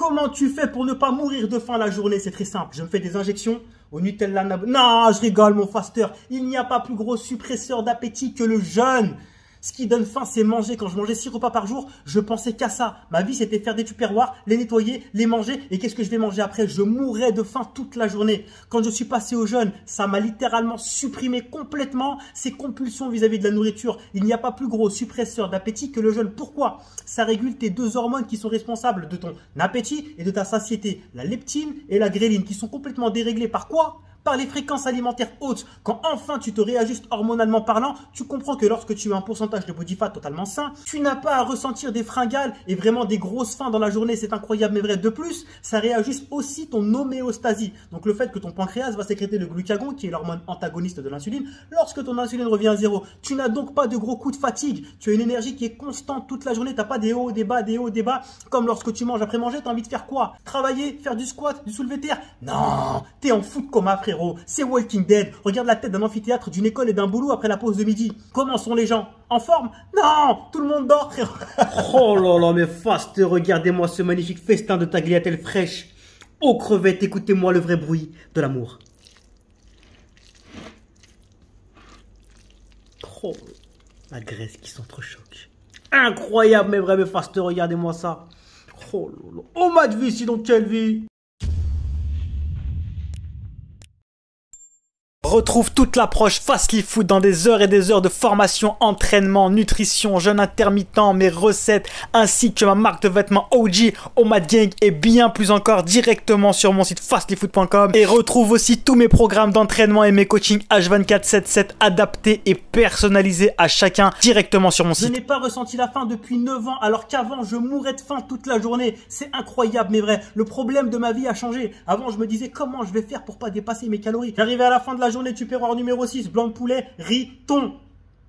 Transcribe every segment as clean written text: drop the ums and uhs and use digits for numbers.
Comment tu fais pour ne pas mourir de faim la journée? C'est très simple. Je me fais des injections au Nutella. Non, je rigole mon faster. Il n'y a pas plus gros suppresseur d'appétit que le jeûne. Ce qui donne faim, c'est manger. Quand je mangeais 6 repas par jour, je pensais qu'à ça. Ma vie, c'était faire des tupperwares, les nettoyer, les manger. Et qu'est-ce que je vais manger après? Je mourrais de faim toute la journée. Quand je suis passé au jeûne, ça m'a littéralement supprimé complètement ces compulsions vis-à-vis de la nourriture. Il n'y a pas plus gros suppresseur d'appétit que le jeûne. Pourquoi? Ça régule tes deux hormones qui sont responsables de ton appétit et de ta satiété. La leptine et la gréline qui sont complètement déréglées par quoi? Par les fréquences alimentaires hautes. Quand enfin tu te réajustes hormonalement parlant, tu comprends que lorsque tu as un pourcentage de body fat totalement sain, tu n'as pas à ressentir des fringales et vraiment des grosses faims dans la journée. C'est incroyable mais vrai. De plus, ça réajuste aussi ton homéostasie. Donc le fait que ton pancréas va sécréter le glucagon, qui est l'hormone antagoniste de l'insuline, lorsque ton insuline revient à zéro. Tu n'as donc pas de gros coups de fatigue. Tu as une énergie qui est constante toute la journée. Tu n'as pas des hauts, des bas, des hauts, des bas. Comme lorsque tu manges après manger, tu as envie de faire quoi? Travailler, faire du squat, du soulevé de terre? Non, t'es en foot coma frérot. C'est Walking Dead. Regarde la tête d'un amphithéâtre, d'une école et d'un boulot après la pause de midi. Comment sont les gens? En forme? Non, tout le monde dort, frérot. Oh là là, mais fast, regardez-moi ce magnifique festin de tagliatelle fraîche. Aux crevettes, écoutez-moi le vrai bruit de l'amour. Oh, la graisse qui s'entrechoque. Incroyable, mais vrai, mais fast, regardez-moi ça. Oh là là. Oh ma vie, sinon quelle vie! Retrouve toute l'approche Fastly Food dans des heures et des heures de formation, entraînement, nutrition, jeûne intermittent, mes recettes, ainsi que ma marque de vêtements OG, Omad Gang et bien plus encore directement sur mon site fastlyfood.com. Et retrouve aussi tous mes programmes d'entraînement et mes coachings H24/7/7 adaptés et personnalisés à chacun directement sur mon site. Je n'ai pas ressenti la faim depuis 9 ans alors qu'avant je mourais de faim toute la journée. C'est incroyable mais vrai. Le problème de ma vie a changé. Avant je me disais comment je vais faire pour pas dépasser mes calories. J'arrivais à la fin de la journée, tupperware numéro 6, blanc de poulet, riz, thon.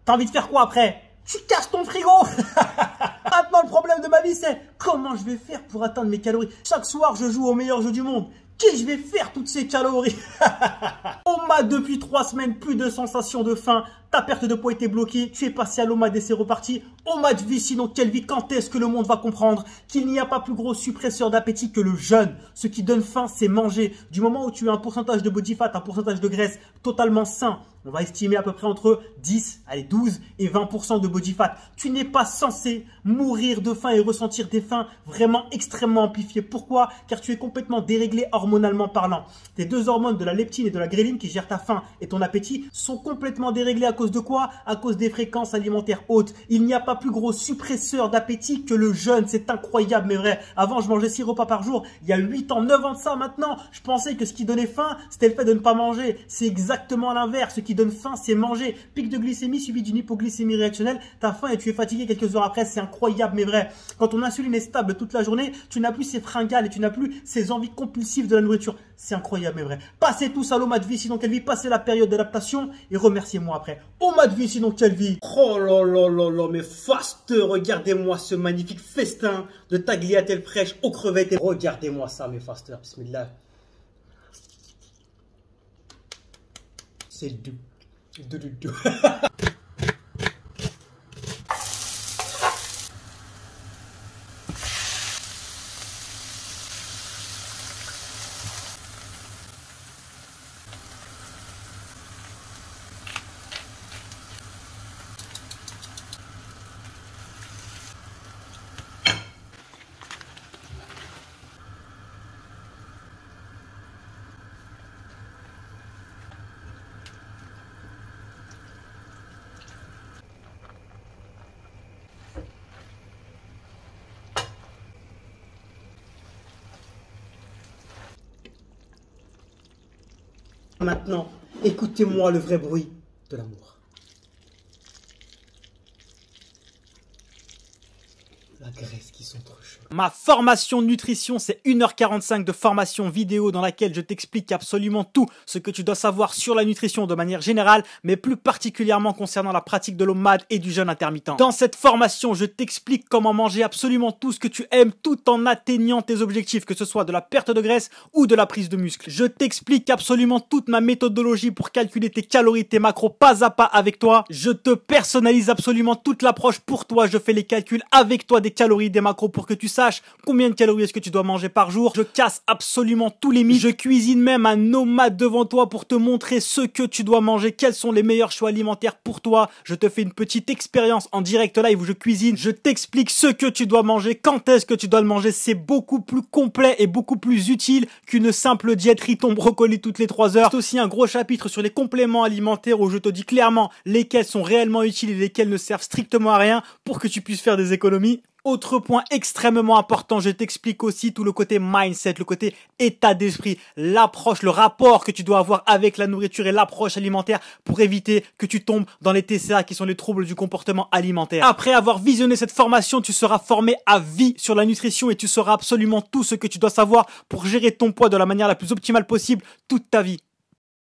T'as envie de faire quoi après? Tu casses ton frigo. Maintenant le problème de ma vie c'est comment je vais faire pour atteindre mes calories. Chaque soir je joue au meilleur jeu du monde. Qui je vais faire toutes ces calories? On m'a depuis 3 semaines plus de sensation de faim. Ta perte de poids était bloquée, tu es passé à l'OMAD et c'est reparti. OMAD vie, sinon quelle vie? Quand est-ce que le monde va comprendre qu'il n'y a pas plus gros suppresseur d'appétit que le jeûne? Ce qui donne faim, c'est manger. Du moment où tu as un pourcentage de body fat, un pourcentage de graisse totalement sain, on va estimer à peu près entre 10, allez 12 et 20% de body fat. Tu n'es pas censé mourir de faim et ressentir des faims vraiment extrêmement amplifiées. Pourquoi? Car tu es complètement déréglé hormonalement parlant. Tes deux hormones de la leptine et de la gréline qui gèrent ta faim et ton appétit sont complètement déréglées à cause de quoi? À cause des fréquences alimentaires hautes. Il n'y a pas plus gros suppresseur d'appétit que le jeûne. C'est incroyable mais vrai. Avant je mangeais 6 repas par jour. Il y a 8 ans, 9 ans de ça maintenant. Je pensais que ce qui donnait faim c'était le fait de ne pas manger. C'est exactement l'inverse. Ce qui donne faim c'est manger. Pic de glycémie suivi d'une hypoglycémie réactionnelle. T'as faim et tu es fatigué quelques heures après. C'est incroyable mais vrai. Quand ton insuline est stable toute la journée, tu n'as plus ces fringales et tu n'as plus ces envies compulsives de la nourriture. C'est incroyable mais vrai. Passez tous à l'OMAD vie sinon quelle vie. Passez la période d'adaptation et remerciez-moi après. OMAD vie sinon quelle vie. Oh là là là là mais fast, regardez-moi ce magnifique festin de tagliatelle fraîche aux crevettes et regardez-moi ça mes fasters. Bismillah. C'est doux. Doux. Maintenant, écoutez-moi le vrai bruit de l'amour. La graisse qui s'entrechoque. Ma formation nutrition, c'est 1h45 de formation vidéo dans laquelle je t'explique absolument tout ce que tu dois savoir sur la nutrition de manière générale, mais plus particulièrement concernant la pratique de l'OMAD et du jeûne intermittent. Dans cette formation, je t'explique comment manger absolument tout ce que tu aimes tout en atteignant tes objectifs, que ce soit de la perte de graisse ou de la prise de muscle. Je t'explique absolument toute ma méthodologie pour calculer tes calories, tes macros pas à pas avec toi. Je te personnalise absolument toute l'approche pour toi. Je fais les calculs avec toi des calories, des macros pour que tu saches saches combien de calories est-ce que tu dois manger par jour. Je casse absolument tous les mythes. Je cuisine même un nomade devant toi pour te montrer ce que tu dois manger, quels sont les meilleurs choix alimentaires pour toi. Je te fais une petite expérience en direct live où je cuisine. Je t'explique ce que tu dois manger, quand est-ce que tu dois le manger. C'est beaucoup plus complet et beaucoup plus utile qu'une simple diète riton brocoli toutes les 3 heures. C'est aussi un gros chapitre sur les compléments alimentaires où je te dis clairement lesquels sont réellement utiles et lesquels ne servent strictement à rien pour que tu puisses faire des économies. Autre point extrêmement important, je t'explique aussi tout le côté mindset, le côté état d'esprit, l'approche, le rapport que tu dois avoir avec la nourriture et l'approche alimentaire pour éviter que tu tombes dans les TCA qui sont les troubles du comportement alimentaire. Après avoir visionné cette formation, tu seras formé à vie sur la nutrition et tu sauras absolument tout ce que tu dois savoir pour gérer ton poids de la manière la plus optimale possible toute ta vie.